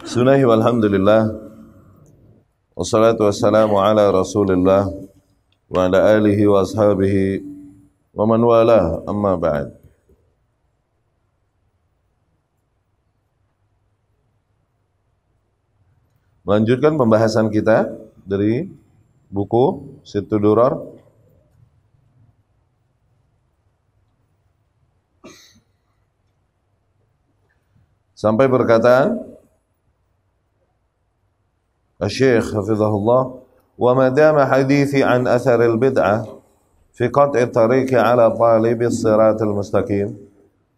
Bismillah walhamdulillah wassalatu wassalamu ala rasulillah wa ala alihi wa ashabihi wa man walah, amma ba'd. Melanjutkan pembahasan kita dari buku Sittud Durar. Sampai perkataan Syekh hafizahullah, wa ma dama hadithi an athar al-bid'ah fi qat'i tariqi ala talibi as-siratal mustaqim.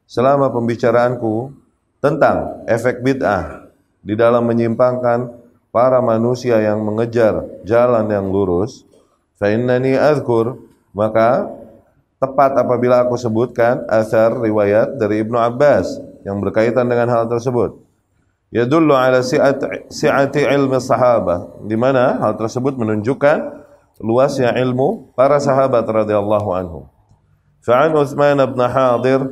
Selama pembicaraanku tentang efek bid'ah di dalam menyimpangkan para manusia yang mengejar jalan yang lurus, fa innani azkur, maka tepat apabila aku sebutkan athar riwayat dari Ibnu Abbas yang berkaitan dengan hal tersebut. Yadullu ala si'ati ilmi sahabah, di mana hal tersebut menunjukkan luasnya ilmu para sahabat radhiyallahu anhum. Fa'an Utsman bin Hadir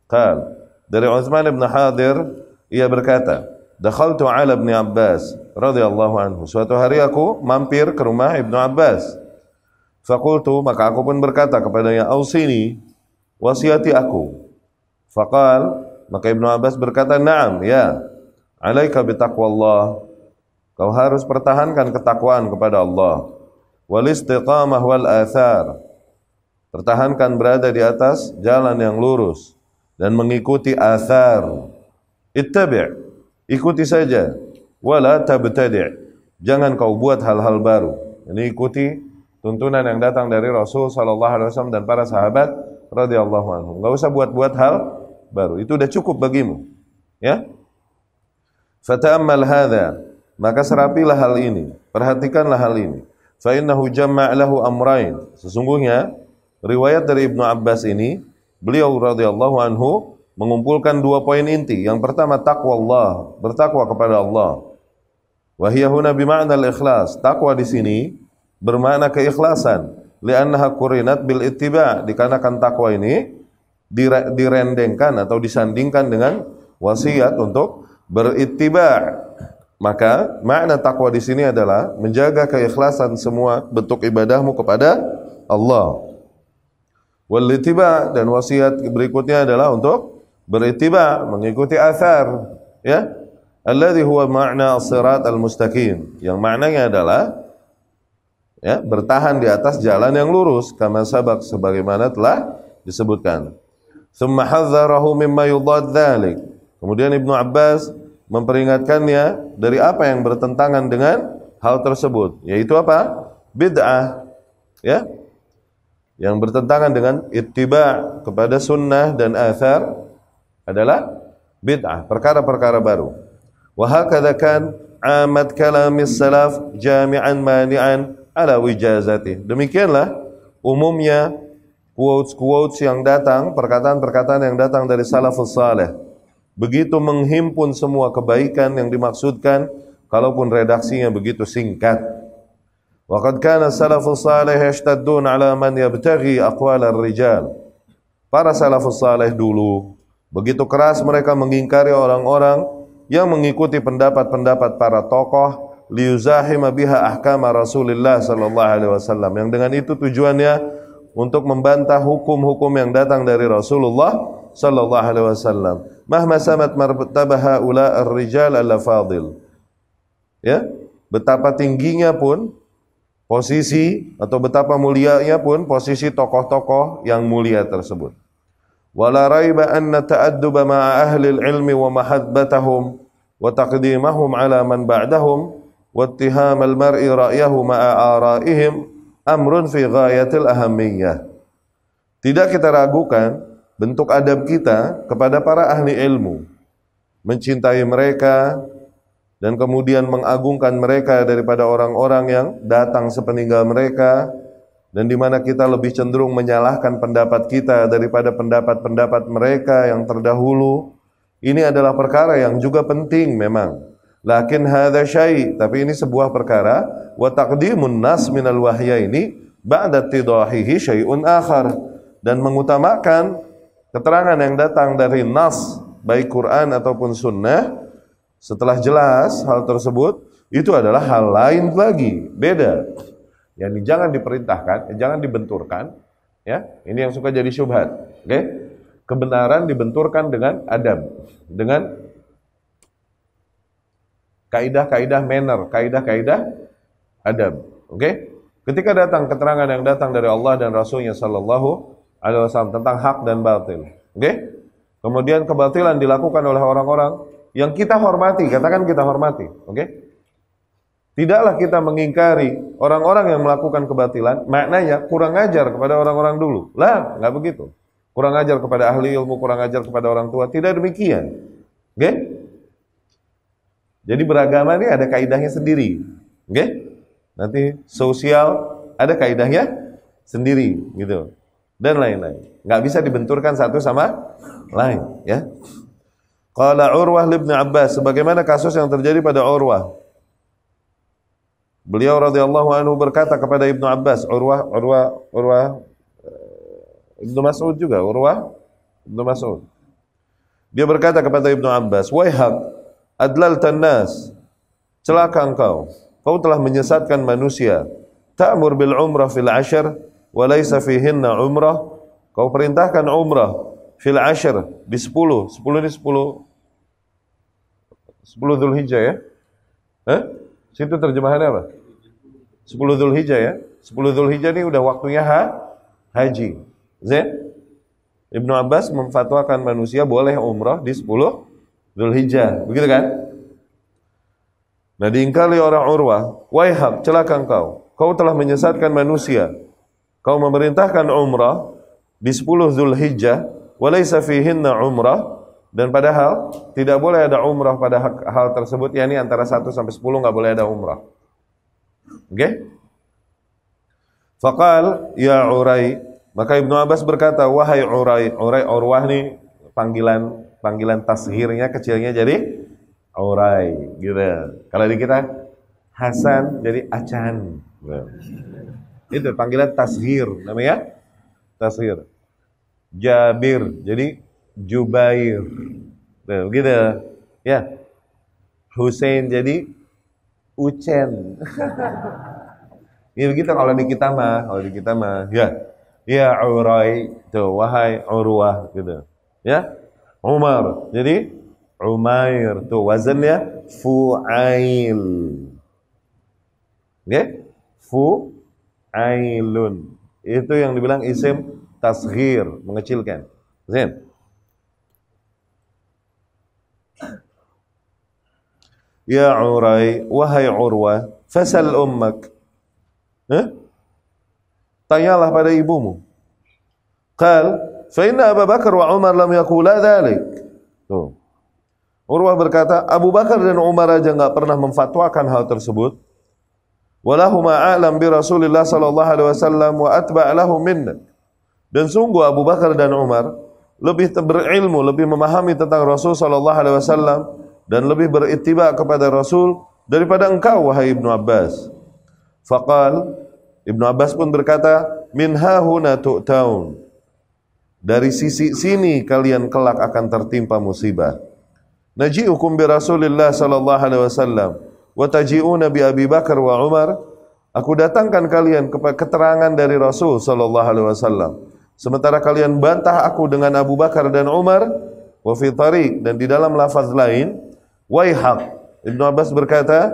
qala, dari Utsman bin Hadir ia berkata, dakhaltu ala Ibnu Abbas radhiyallahu anhu, suatu hari aku mampir ke rumah Ibnu Abbas. Faqultu, maka aku pun berkata kepadanya, ausini, wasiati aku. Faqal, maka Ibnu Abbas berkata, na'am, ya. Alaika bitaqwallah, kau harus pertahankan ketakwaan kepada Allah. Wal istiqamah wal athar, pertahankan berada di atas jalan yang lurus dan mengikuti athar. Ittabi', ikuti saja. Wala tabtadi', jangan kau buat hal-hal baru. Ini ikuti tuntunan yang datang dari Rasul sallallahu alaihi wasallam dan para sahabat radhiyallahu anhum. Enggak usah buat-buat hal baru. Itu udah cukup bagimu. Ya? Fata'ammal hadha, maka serapilah hal ini, perhatikanlah hal ini. Fa innahu jamma' lahu amrain, sesungguhnya riwayat dari Ibnu Abbas ini, beliau radhiyallahu anhu mengumpulkan dua poin inti. Yang pertama taqwallah, bertakwa kepada Allah. Wa hiya huna bima'na al-ikhlas, takwa di sini bermakna keikhlasan. Li'annaha qurinat bil ittiba', dikarenakan takwa ini direndengkan atau disandingkan dengan wasiat untuk berittiba'. Maka makna takwa di sini adalah menjaga keikhlasan semua bentuk ibadahmu kepada Allah. Wal ittiba', dan wasiat berikutnya adalah untuk berittiba', mengikuti athar, ya. Alladhi huwa ma'na as-sirat al-mustaqim, yang maknanya adalah ya, bertahan di atas jalan yang lurus, kama sabaq, sebagaimana telah disebutkan. Tsumma hadzarahu mimma yudad dzalik. Kemudian Ibnu Abbas memperingatkannya dari apa yang bertentangan dengan hal tersebut, yaitu apa? Bid'ah, ya, yang bertentangan dengan ittiba' kepada sunnah dan athar adalah bid'ah, perkara-perkara baru. Wa hakadha kan amat kalamis salaf jami'an mani'an ala wijazati. Demikianlah umumnya quotes yang datang, perkataan-perkataan yang datang dari salafus saleh, begitu menghimpun semua kebaikan yang dimaksudkan, kalaupun redaksinya begitu singkat. Wa qad kana salafus salih yashtaddun ala man yabtaghi aqwal ar-rijal. Para salafus salih dulu begitu keras mereka mengingkari orang-orang yang mengikuti pendapat-pendapat para tokoh, liyuzahima biha ahkam Rasulullah sallallahu alaihi wasallam, yang dengan itu tujuannya untuk membantah hukum-hukum yang datang dari Rasulullah sallallahu alaihi wasallam. Mahma samat martabah haula ar-rijal al-fadil. Ya, betapa tingginya pun posisi atau betapa mulianya pun posisi tokoh-tokoh yang mulia tersebut. Wala raiba anna ta'adduba ma'a ahli al-ilmi wa mahabbatahum wa taqdimahum ala man ba'dahum wa ittiham al-mar'i ra'yahu ma'a ara'ihim amrun fi ghayatil ahammiyah. Tidak kita ragukan bentuk adab kita kepada para ahli ilmu, mencintai mereka dan kemudian mengagungkan mereka daripada orang-orang yang datang sepeninggal mereka, dan di mana kita lebih cenderung menyalahkan pendapat kita daripada pendapat-pendapat mereka yang terdahulu. Ini adalah perkara yang juga penting memang. Lakin hadza syai', tapi ini sebuah perkara, wa taqdimun nas minal wahyaini ba'da tidahihi syai'un akhar, dan mengutamakan keterangan yang datang dari nas, baik Quran ataupun sunnah, Setelah jelas hal tersebut, itu adalah hal lain lagi, beda. Yang jangan diperintahkan, jangan dibenturkan, ya. Ini yang suka jadi syubhat. Oke? Kebenaran dibenturkan dengan adab, dengan kaidah-kaidah manner, kaidah-kaidah adab. Oke? Ketika datang keterangan yang datang dari Allah dan Rasulnya Sallallahu Alaihi Wasallam tentang hak dan batil, oke? Kemudian kebatilan dilakukan oleh orang-orang yang kita hormati, katakan kita hormati, oke? Tidaklah kita mengingkari orang-orang yang melakukan kebatilan, maknanya kurang ajar kepada orang-orang dulu. Lah, nggak begitu. Kurang ajar kepada ahli ilmu, kurang ajar kepada orang tua, tidak demikian. Oke? Jadi beragama ini ada kaidahnya sendiri. Oke? Nanti sosial ada kaidahnya sendiri gitu. Dan lain-lain. Nggak bisa dibenturkan satu sama lain, ya. Qala Urwah ibn Abbas, sebagaimana kasus yang terjadi pada Urwah. Beliau radhiyallahu anhu berkata kepada Ibnu Abbas, Urwah Ibnu Mas'ud juga, Urwah Ibnu Mas'ud. Dia berkata kepada Ibnu Abbas, "Waihak, adlaltan nas, celaka engkau. Kau telah menyesatkan manusia. Ta'mur bil umrah fil ashr wa laysa fihinna umrah." Kau perintahkan umrah fil ashr di 10. 10 ini 10 Dzulhijjah ya? Situ terjemahannya apa? 10 Dzulhijjah ya? 10 Dzulhijjah ini udah waktunya haji. Zain? Ibnu Abbas memfatwakan manusia boleh umrah di 10 Dzulhijjah. Begitu kan? Nah, diingkari orang Urwah, "Waihak, celaka engkau. Kau telah menyesatkan manusia. Kau memerintahkan umrah di 10 Dzulhijjah, walaysa fihinna umrah, dan padahal tidak boleh ada umrah pada hal tersebut, yakni antara 1 sampai 10 enggak boleh ada umrah." Oke? Faqal ya Urai, maka Ibnu Abbas berkata, "Wahai Urai." Urwah nih panggilan tashirnya kecilnya jadi Urai gitu. Kalau di kita Hasan jadi Acan. Itu panggilan tashir namanya tashir. Jabir jadi Jubair. Tuh, gitu. Ya. Husain jadi Ucen. Ya begitu kalau di kita mah, ya. Ya Urai, tuh wahai Urwah gitu. Ya. Umar jadi Umair, tuh wazannya fu'ail. Ya? Fu'ailun. Itu yang dibilang isim tasghir, mengecilkan. Zain. Ya Urai, wahai Urwah, fasal ummak. Tanyalah pada ibumu. Qal, fa inna Abu Bakar wa Umar lam yaqula dzalik. Tuh. Urwah berkata, Abu Bakar dan Umar aja enggak pernah memfatwakan hal tersebut. Walahuma a'lam bi Rasulillah sallallahu alaihi wasallam wa atba' lahu minna. Dan sungguh Abu Bakar dan Umar lebih berilmu, lebih memahami tentang Rasul sallallahu alaihi wasallam dan lebih berittiba kepada Rasul daripada engkau wahai Ibnu Abbas. Faqal, Ibnu Abbas pun berkata, min hahuna tu'taun. Dari sisi sini kalian kelak akan tertimpa musibah. Naji'ukum bi Rasulillah sallallahu alaihi wasallam wa taji'una bi Abi Bakar wa Umar. Aku datangkan kalian kepada keterangan dari Rasul sallallahu alaihi wasallam. Sementara kalian bantah aku dengan Abu Bakar dan Umar, wa fi tariq, dan di dalam lafaz lain, waihaq. Ibnu Abbas berkata,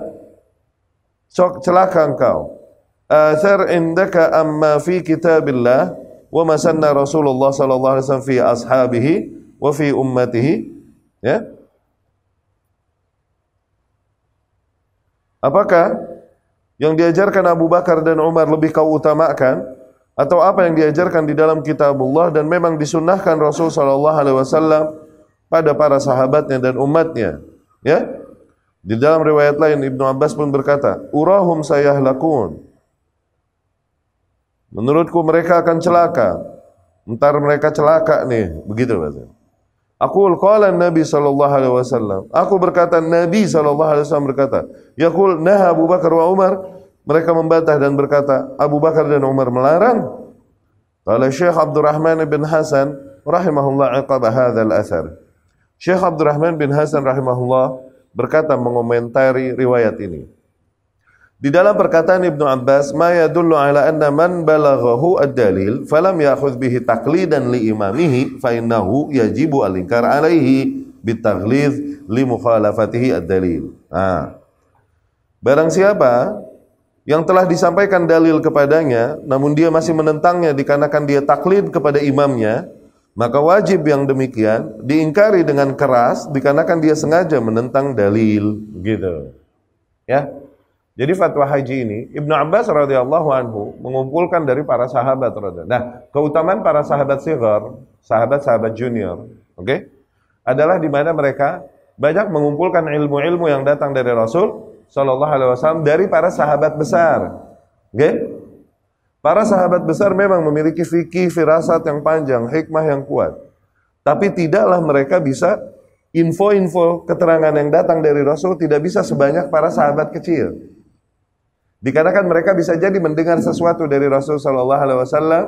celaka engkau. Athar indaka amma fi kitabillah wa masanna Rasulullah sallallahu alaihi wasallam fi ashabihi wa fi ummatihi. Ya. Apakah yang diajarkan Abu Bakar dan Umar lebih kau utamakan, atau apa yang diajarkan di dalam kitabullah dan memang disunnahkan Rasul sallallahu alaihi wasallam pada para sahabatnya dan umatnya? Ya. Di dalam riwayat lain Ibnu Abbas pun berkata, urahum sayahlakun. Menurutku mereka akan celaka. Entar mereka celaka nih, begitu bahasa. Aqul qala Nabi sallallahu alaihi wasallam. Aku berkata, Nabi sallallahu alaihi wasallam berkata. Yaqul nah Abu Bakar wa Umar. Mereka membantah dan berkata, Abu Bakar dan Umar melarang. Qala Syekh Abdurrahman bin Hasan rahimahullah iqaba hadzal athar. Syekh Abdurrahman bin Hasan rahimahullah berkata mengomentari riwayat ini. Di dalam perkataan Ibnu Abbas, ma yadullu ala anna man balaghahu ad-dalil falam ya'khudh bihi taqlidan li imamihi fa innahu yajibu al-inkar alaihi bitaghlidh li mukhalafatihi ad-dalil. Barang siapa yang telah disampaikan dalil kepadanya namun dia masih menentangnya dikarenakan dia taklid kepada imamnya, maka wajib yang demikian diingkari dengan keras dikarenakan dia sengaja menentang dalil, gitu. Ya. Jadi fatwa haji ini Ibnu Abbas radhiyallahu anhu mengumpulkan dari para sahabat radhiyallahu. Nah, keutamaan para sahabat sighar, sahabat-sahabat junior, oke? Adalah di mana mereka banyak mengumpulkan ilmu-ilmu yang datang dari Rasul sallallahu alaihi wasallam dari para sahabat besar. Oke? Para sahabat besar memang memiliki fikih, firasat yang panjang, hikmah yang kuat. Tapi tidaklah mereka bisa info-info keterangan yang datang dari Rasul tidak bisa sebanyak para sahabat kecil. Dikarenakan mereka bisa jadi mendengar sesuatu dari Rasul sallallahu alaihi wasallam,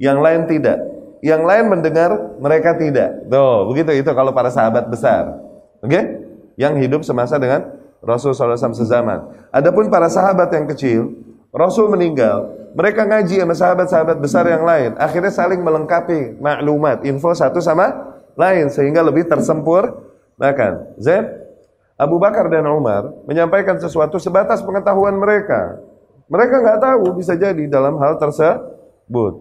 yang lain tidak. Yang lain mendengar, mereka tidak. Tuh, begitu itu kalau para sahabat besar. Oke? Yang hidup semasa dengan Rasul sallallahu alaihi wasallam sezaman. Adapun para sahabat yang kecil, Rasul meninggal, mereka ngaji sama sahabat-sahabat besar yang lain. Akhirnya saling melengkapi maklumat, info satu sama lain sehingga lebih tersempurnakan. Zain? Abu Bakar dan Umar menyampaikan sesuatu sebatas pengetahuan mereka. Mereka nggak tahu bisa jadi dalam hal tersebut.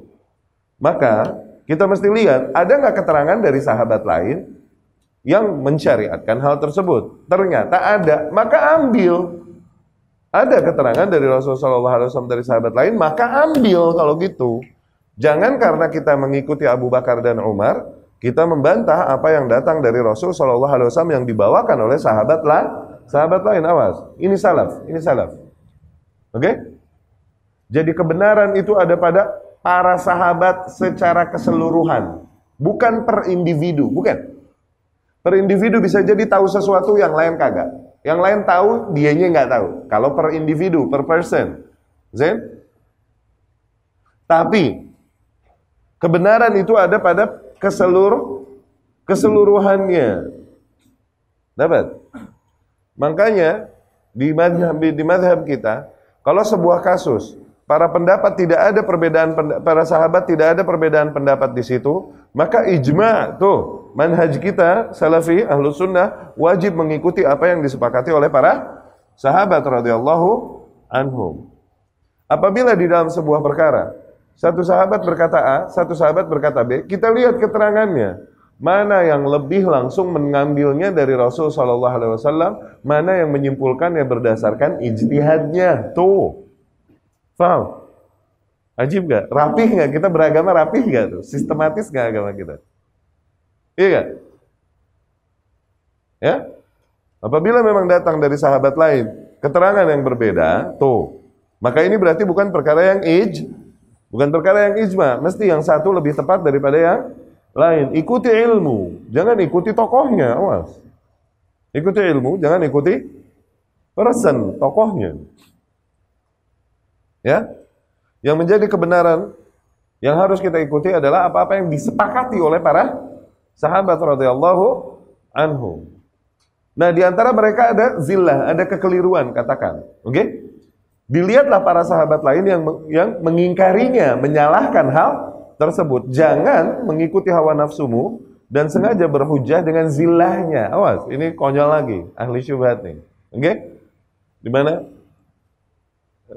Maka kita mesti lihat ada nggak keterangan dari sahabat lain yang mensyariatkan hal tersebut. Ternyata ada, maka ambil. Ada keterangan dari Rasulullah SAW dari sahabat lain, maka ambil kalau gitu. Jangan karena kita mengikuti Abu Bakar dan Umar, kita membantah apa yang datang dari Rasul sallallahu alaihi wasallam yang dibawakan oleh sahabat lain. Awas, ini salaf. Oke? Jadi kebenaran itu ada pada para sahabat secara keseluruhan, bukan per individu, bukan. Per individu bisa jadi tahu sesuatu yang lain kagak. Yang lain tahu, dianya nggak tahu. Kalau per individu, per person. Zain? Tapi kebenaran itu ada pada keseluruhannya. Dapat? Makanya di mazhab kita, kalau sebuah kasus para pendapat tidak ada perbedaan, para sahabat tidak ada perbedaan pendapat di situ, maka ijma tuh manhaj kita salafi ahlus sunnah wajib mengikuti apa yang disepakati oleh para sahabat radhiyallahu anhum. Apabila di dalam sebuah perkara satu sahabat berkata A, satu sahabat berkata B, kita lihat keterangannya. Mana yang lebih langsung mengambilnya dari Rasul sallallahu alaihi wasallam, mana yang menyimpulkannya berdasarkan ijtihadnya. Tuh. Paham? Ajib gak? Rapih gak? Kita beragama rapih gak tuh? Sistematis gak agama kita? Iya gak? Ya? Apabila memang datang dari sahabat lain keterangan yang berbeda, tuh. Maka ini berarti bukan perkara yang bukan perkara yang ijma, mesti yang satu lebih tepat daripada yang lain. Ikuti ilmu, jangan ikuti tokohnya, awas. Ikuti ilmu, jangan ikuti person, tokohnya. Ya? Yang menjadi kebenaran yang harus kita ikuti adalah apa-apa yang disepakati oleh para sahabat radhiyallahu anhum. Nah, di antara mereka ada zillah, ada kekeliruan, katakan. Oke? Dilihatlah para sahabat lain yang mengingkarinya, menyalahkan hal tersebut. Jangan mengikuti hawa nafsumu dan sengaja berhujah dengan zillahnya. Awas, ini konyol lagi, ahli syubhat nih. Oke? Di mana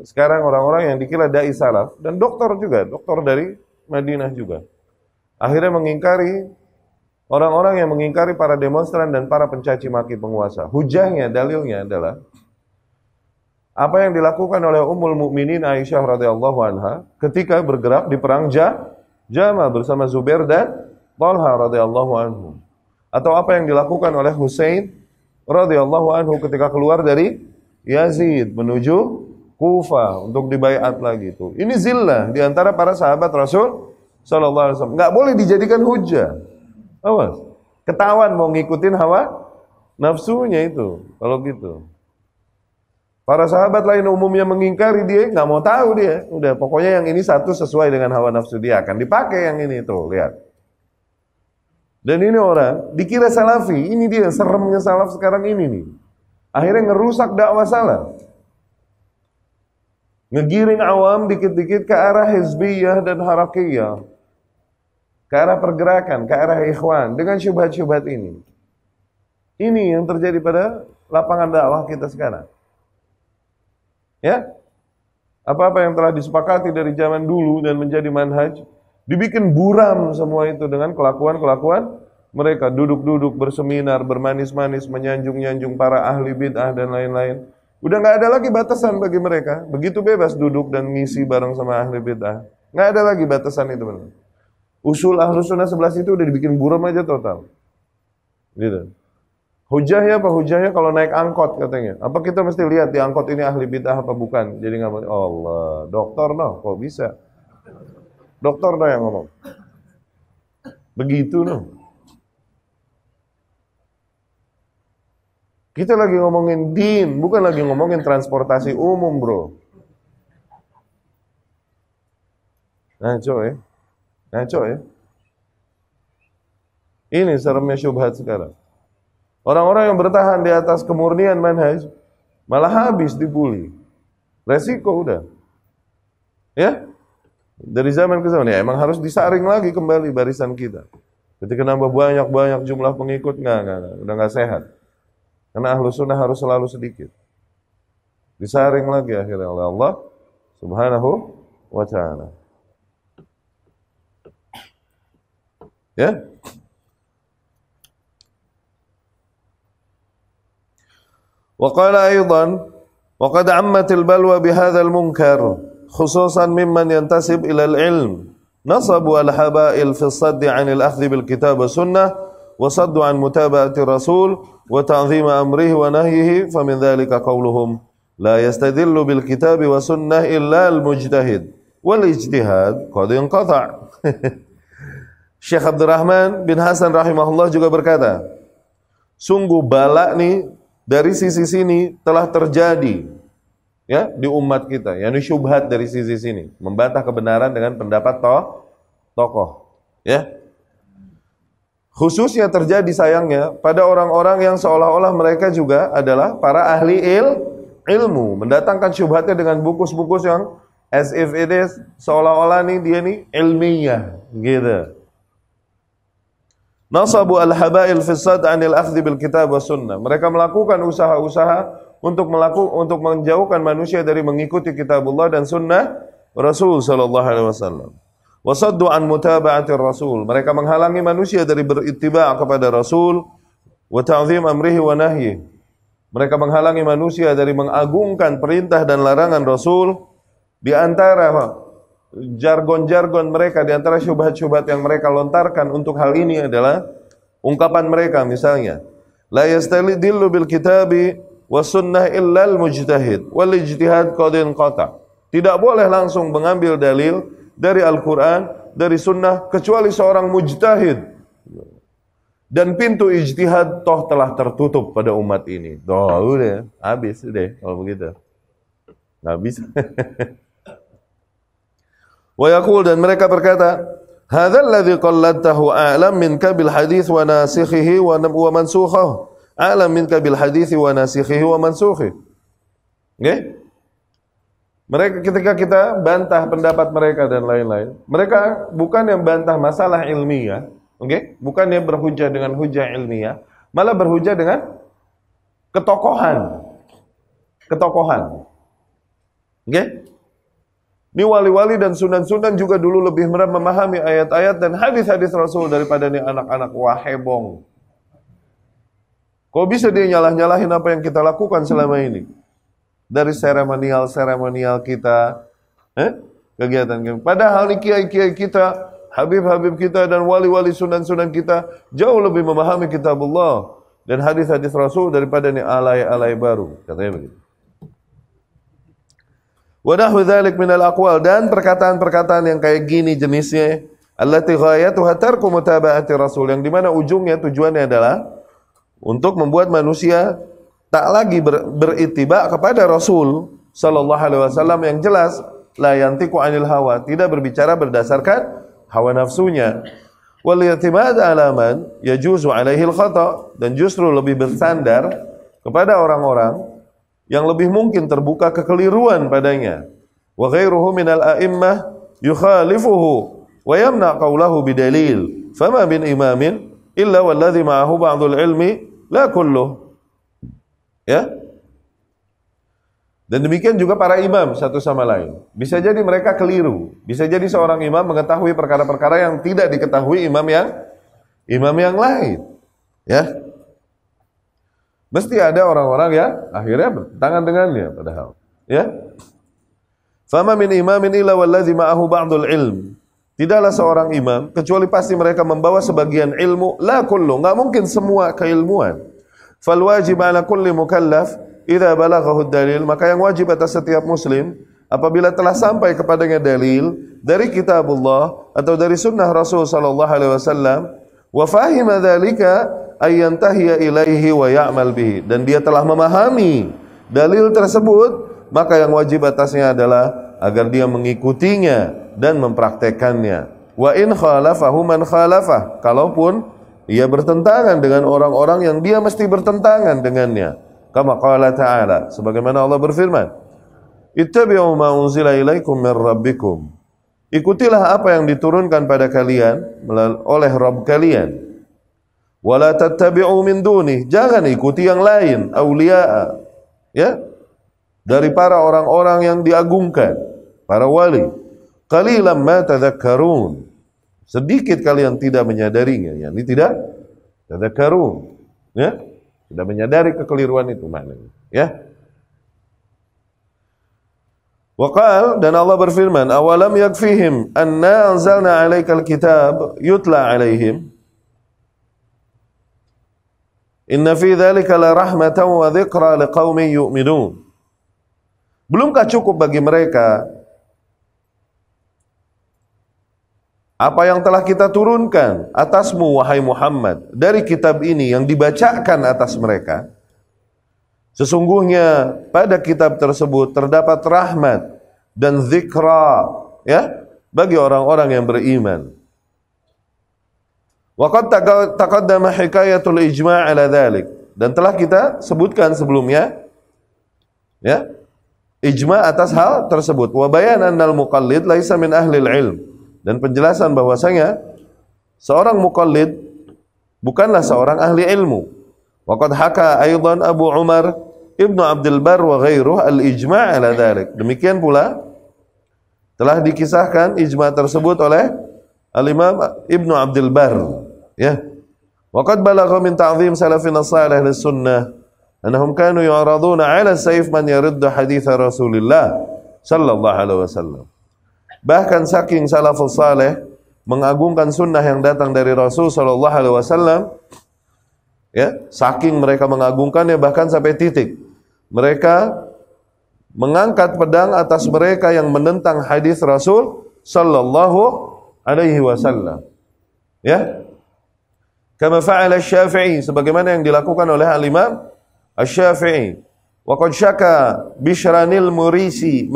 sekarang orang-orang yang dikira dai salaf dan dokter dari Madinah juga. Akhirnya mengingkari orang-orang yang mengingkari para demonstran dan para pencaci maki penguasa. Hujahnya, dalilnya adalah apa yang dilakukan oleh Ummul Mukminin Aisyah radhiyallahu anha ketika bergerak di perang Jamal bersama Zubair dan Talha radhiyallahu anhu. Atau apa yang dilakukan oleh Husain radhiyallahu anhu ketika keluar dari Yazid menuju Kufah untuk dibaiat lagi itu. Ini zillah di antara para sahabat Rasul sallallahu alaihi wasallam. Enggak boleh dijadikan hujah. Awas. Ketahuan mau ngikutin hawa nafsunya itu kalau gitu. Para sahabat lain umumnya mengingkari, dia nggak mau tahu dia. Udah, pokoknya yang ini satu sesuai dengan hawa nafsu dia, akan dipakai yang ini tuh, lihat. Dan ini orang dikira salafi. Ini dia seremnya salaf sekarang ini nih. Akhirnya ngerusak dakwah salaf. Ngegiring awam dikit-dikit ke arah hizbiyah dan harakiyah. Ke arah pergerakan, ke arah ikhwan. Dengan syubhat-syubhat ini. Ini yang terjadi pada lapangan dakwah kita sekarang. Ya? Apa-apa yang telah disepakati dari zaman dulu dan menjadi manhaj, dibikin buram semua itu dengan kelakuan-kelakuan mereka. Duduk-duduk, berseminar, bermanis-manis, menyanjung-nyanjung para ahli bid'ah dan lain-lain. Udah gak ada lagi batasan bagi mereka. Begitu bebas duduk dan ngisi bareng sama ahli bid'ah. Gak ada lagi batasan itu benar. Usul Ahlus Sunnah 11 itu udah dibikin buram aja total. Gitu. Hujahnya apa? Hujahnya kalau naik angkot katanya. Apa kita mesti lihat di angkot ini ahli bid'ah apa bukan? Jadi nggak mau. Allah, dokter noh, kok bisa? Dokter noh yang ngomong. Begitu noh. Kita lagi ngomongin din, bukan lagi ngomongin transportasi umum, bro. Ngaco ya. Ngaco ya. Ini seremnya syubhat sekarang. Orang-orang yang bertahan di atas kemurnian manhaj malah habis dibully. Resiko udah. Ya? Dari zaman ke zaman ya emang harus disaring lagi kembali barisan kita. Ketika nambah banyak jumlah pengikut enggak, udah enggak sehat. Karena Ahlus Sunnah harus selalu sedikit. Disaring lagi akhirnya oleh Allah Subhanahu wa ta'ala. Ya? وقال أيضا وقد عمت البلوى بهذا المنكر خصوصا ممن ينتسب إلى العلم نصبوا الحبائل في الصد عن الأخذ بالكتاب والسنة وصدوا عن متابعة الرسول وتعظيم أمره ونهيه فمن ذلك قولهم لا يستدل بالكتاب والسنة إلا المجتهد والاجتهاد قد انقطع. Syekh Abdurrahman bin Hasan rahimahullah juga berkata, sungguh bala nih dari sisi sini telah terjadi ya di umat kita, yakni syubhat dari sisi sini, membantah kebenaran dengan pendapat tokoh, ya. Khususnya terjadi sayangnya pada orang-orang yang seolah-olah mereka juga adalah para ahli ilmu, mendatangkan syubhatnya dengan bukus-bukus yang as if it is seolah-olah nih dia nih ilmiah, gitu. Nasabu al-habail fi sad 'anil akhdhi bil kitab was sunnah. Mereka melakukan usaha-usaha untuk menjauhkan manusia dari mengikuti kitabullah dan sunnah Rasul sallallahu alaihi wasallam. Wasaddu an mutaba'ati Rasul. Mereka menghalangi manusia dari berittiba' kepada Rasul wa ta'zim amrihi wa nahyi. Mereka menghalangi manusia dari mengagungkan perintah dan larangan Rasul. Di antara jargon-jargon mereka, di antara syubhat-syubhat yang mereka lontarkan untuk hal ini adalah ungkapan mereka misalnya, la yastadillu bil kitabi was sunnah illa al mujtahid wal ijtihad qad inqata. Tidak boleh langsung mengambil dalil dari Al-Qur'an, dari sunnah kecuali seorang mujtahid. Dan pintu ijtihad toh telah tertutup pada umat ini. Udah, habis deh kalau begitu. Habis. Wa yaqul, dan mereka berkata, hadzal ladzi qalladtahu a'lam minka bil hadits wa nasikhihi wa mansukhihi. A'lam minka bil hadits wa nasikhihi wa mansukhihi. Oke? Mereka ketika kita bantah pendapat mereka dan lain-lain, mereka bukan yang bantah masalah ilmiah, oke? Bukan yang berhujah dengan hujah ilmiah, malah berhujah dengan ketokohan. Ketokohan. Oke? Ini wali-wali dan sunan-sunan juga dulu lebih memahami ayat-ayat dan hadis-hadis Rasul daripada nih anak-anak wahebong. Kok bisa dia nyalah-nyalahin apa yang kita lakukan selama ini? Dari seremonial kita, kegiatan kita. Padahal nih kiai-kiai kita, habib-habib kita dan wali-wali sunan-sunan kita jauh lebih memahami kitabullah dan hadis-hadis Rasul daripada nih alay-alay baru. Katanya begitu. Wa nahwu dzalik minal aqwal, dan perkataan-perkataan yang kayak gini jenisnya, allati ghayatuha tarku mutaba'ati Rasul, yang dimana ujungnya, tujuannya adalah untuk membuat manusia tak lagi berittiba kepada Rasul sallallahu alaihi wasallam yang jelas la yantiqu anil hawa, tidak berbicara berdasarkan hawa nafsunya. wal i'timad ala man yajuzu alaihi al-khata, dan justru lebih bersandar kepada orang-orang yang lebih mungkin terbuka kekeliruan padanya. Wa ghairuhu minal a'immah yukhalifuhu wa yamna qawlahu bidalil, fama bin imamin illa walladhi ma'ahu ba'dul ilmi la kulluh. Ya. Dan demikian juga para imam satu sama lain. Bisa jadi mereka keliru. Bisa jadi seorang imam mengetahui perkara-perkara yang tidak diketahui imam yang lain. Ya. Mesti ada orang-orang yang akhirnya bertentangan dengannya padahal. Ya. Fama min imamin illa walladzi ma'ahu ba'dul ilm. Tidaklah seorang imam kecuali pasti mereka membawa sebagian ilmu, la kullu, enggak mungkin semua keilmuan. Fal wajib 'ala kulli mukallaf idza balaghahu dalil, maka yang wajib atas setiap muslim apabila telah sampai kepadanya dalil dari kitabullah atau dari sunnah Rasul sallallahu alaihi wasallam, wa fahima dzalika ay yantahiya ilaihi wa ya'mal bihi, dan dia telah memahami dalil tersebut, maka yang wajib atasnya adalah agar dia mengikutinya dan mempraktekannya. Wa in khalafahu man khalafah, kalaupun ia bertentangan dengan orang-orang yang dia mesti bertentangan dengannya. Kama qala ta'ala, sebagaimana Allah berfirman, ittabi'u ma unzila ilaikum min rabbikum, ikutilah apa yang diturunkan pada kalian oleh Rabb kalian. Wala tattabi'u min dunih, jangan ikuti yang lain, auliya, ya, dari para orang-orang yang diagungkan, para wali. Qalilan ma tadhakkarun, sedikit kalian tidak menyadarinya, yakni tidak tadhakkarun, ya, tidak menyadari kekeliruan itu maknanya, ya. Waqal, dan Allah berfirman, awalam yakfihim anna anzalna 'alaikal kitab yutla 'alaihim inna fi dzalika la rahmatan wa dzikra liqaumin yu'minun. Belumkah cukup bagi mereka apa yang telah kita turunkan atasmu wahai Muhammad dari kitab ini yang dibacakan atas mereka? Sesungguhnya pada kitab tersebut terdapat rahmat dan zikra, ya, bagi orang-orang yang beriman. Wa qad taqaddama hikayatul ijma' ala dzalik, dan telah kita sebutkan sebelumnya, ya, ijma' atas hal tersebut. Wa bayanan al muqallid laisa min ahli ilm, dan penjelasan bahwasanya seorang muqallid bukanlah seorang ahli ilmu. Waqad haka aidan Abu Umar Ibnu Abdul Bar wa ghairuh al-ijma' ala dzalik. Demikian pula telah dikisahkan ijma' tersebut oleh Al-Imam Ibnu Abdul Bar, ya. Waqad balagha min ta'zim salafina salih lis-sunnah annahum kanu yu'raduna 'ala sayf man yariddu hadits Rasulillah sallallahu alaihi wasallam. Bahkan saking salafus saleh mengagungkan sunnah yang datang dari Rasul sallallahu alaihi wasallam, ya, saking mereka mengagungkannya bahkan sampai titik mereka mengangkat pedang atas mereka yang menentang hadis Rasul sallallahu alaihi wasallam, ya. Kama fa'ala Asy-Syafi'i, sebagaimana yang dilakukan oleh Al-Imam Asy-Syafi'i. Wa qad syaka Bishranil Marisi,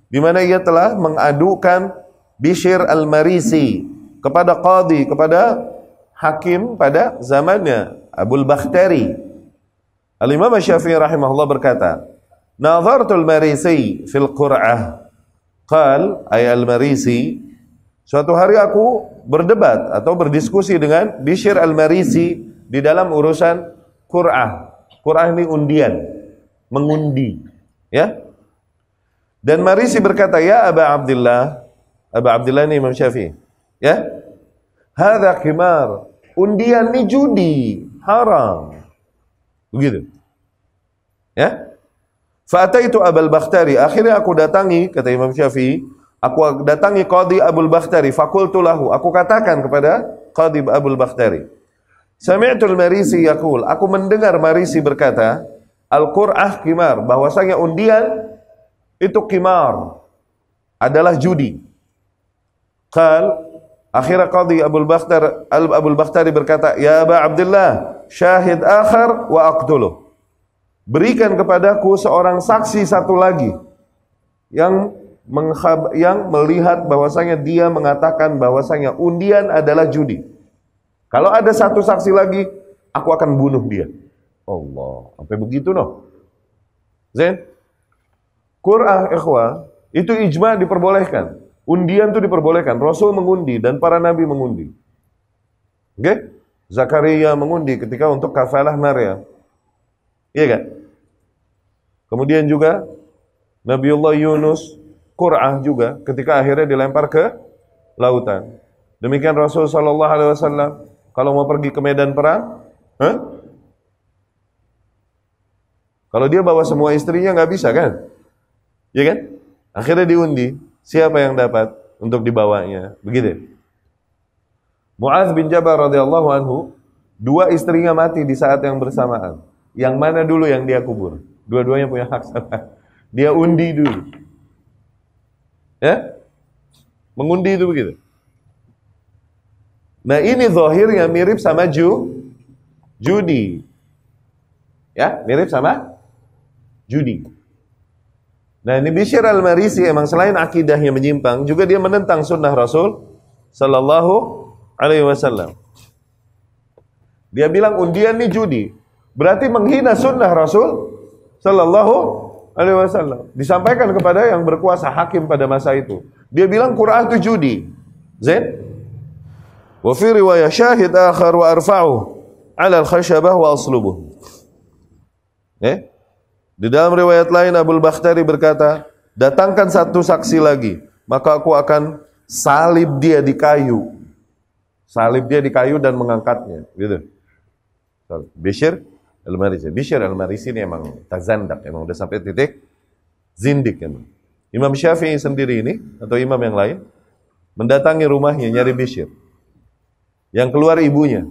di mana ia telah mengadukan Bishr al-Marisi kepada qadhi, kepada hakim pada zamannya, Abul Bakhtari. Al-Imam Asy-Syafi'i rahimahullah berkata, "Nazartul Marisi fil Qur'ah." Qal, ay al-Marisi, suatu hari aku berdebat atau berdiskusi dengan Bishr al-Marisi di dalam urusan Qur'ah. Qur'ah ini undian, mengundi, ya. Dan Marisi berkata, "Ya Aba Abdillah," Aba Abdillah ini Imam Syafi'i, ya, "hadza qimar, undian ini judi, haram." Begitu, ya. Fa'ataitu Abul Bakhtari, akhirnya aku datangi, kata Imam Syafi'i, aku datangi Qadhi Abul Bakhtari, faqultu lahu, aku katakan kepada Qadhi Abul Bakhtari, sami'tul Marisi yaqul, aku mendengar Marisi berkata, al-Qur'ah qimar, bahwasanya undian itu qimar, adalah judi. Qal, akhirnya Qadhi Abul Bakhtari berkata, "Ya Aba Abdullah, syahid akhar wa aqtuluh." Berikan kepadaku seorang saksi satu lagi yang yang melihat bahwasanya dia mengatakan bahwasanya undian adalah judi. Kalau ada satu saksi lagi, aku akan bunuh dia. Allah, sampai begitu noh. Zain? Qur'ah ikhwah, itu ijma diperbolehkan. Undian itu diperbolehkan. Rasul mengundi dan para nabi mengundi. Oke? Zakaria mengundi ketika untuk kafalah Maryam. Iya kan? Kemudian juga Nabiullah Yunus, Qur'ah juga ketika akhirnya dilempar ke lautan. Demikian Rasul sallallahu alaihi wasallam kalau mau pergi ke medan perang, kalau dia bawa semua istrinya nggak bisa kan? Ya kan? Akhirnya diundi, siapa yang dapat untuk dibawanya. Begitu. Mu'adz bin Jabal radhiyallahu anhu, dua istrinya mati di saat yang bersamaan. Yang mana dulu yang dia kubur? Dua-duanya punya hak sama. Dia undi dulu. Ya? Mengundi itu begitu. Nah, ini zahirnya mirip sama judi. Ya, mirip sama judi. Nah, ini Bishr al-Marisi emang selain akidahnya menyimpang, juga dia menentang sunnah Rasul sallallahu alaihi wasallam. Dia bilang undian ini judi, berarti menghina sunnah Rasul sallallahu alaihi wasallam. Disampaikan kepada yang berkuasa hakim pada masa itu. Dia bilang Quran itu judi. Zain? Wa fi riwayah syahid akhar wa arfa'u 'ala al-khashabah wa aslubuh. Di dalam riwayat lain Abul Bakhtari berkata, datangkan satu saksi lagi, maka aku akan salib dia di kayu. Salib dia di kayu dan mengangkatnya, gitu. Bishr al-Marisi. Bishr al-Marisi ini emang tazandak, emang udah sampai titik zindik emang. Imam Syafi'i sendiri ini atau imam yang lain mendatangi rumahnya nyari Bishr. Yang keluar ibunya,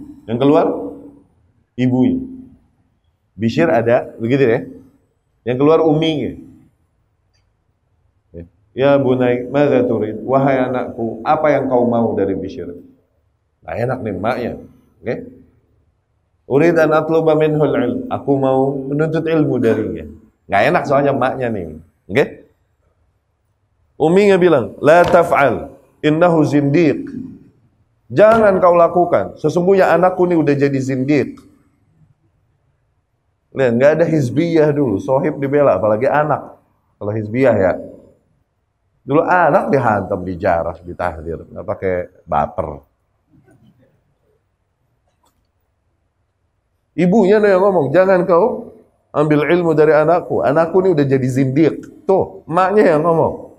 Bishr ada, begitu ya. Yang keluar uminya. Ya bunai, madza turid? Wahai anakku, apa yang kau mau dari Bishr? Nah, enak nih maknya. Oke? Urid an atluba minhul ilm. Aku mau menuntut ilmu darinya. Enggak enak soalnya maknya nih. Oke? Uminya bilang, "La taf'al, innahu zindiq." Jangan kau lakukan. Sesungguhnya anakku ini udah jadi zindiq. Lihat, nggak ada hizbiyah dulu, sohib dibela, apalagi anak. Kalau hizbiyah ya, dulu anak dihantam, dijarah, ditahdir, nggak pakai baper. Ibunya yang ngomong, jangan kau ambil ilmu dari anakku ini udah jadi zindiq. Tuh, emaknya yang ngomong.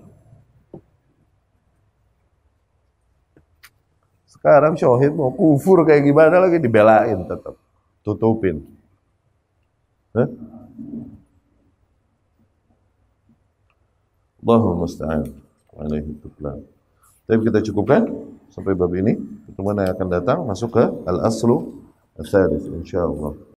Sekarang syahid mau kufur kayak gimana lagi dibelain tetap, tutupin. Allahumma musta'an. Alaihi tuklan. Tapi kita cukupkan sampai bab ini. Pertemuan yang akan datang masuk ke al-aslu al-thalith insyaallah.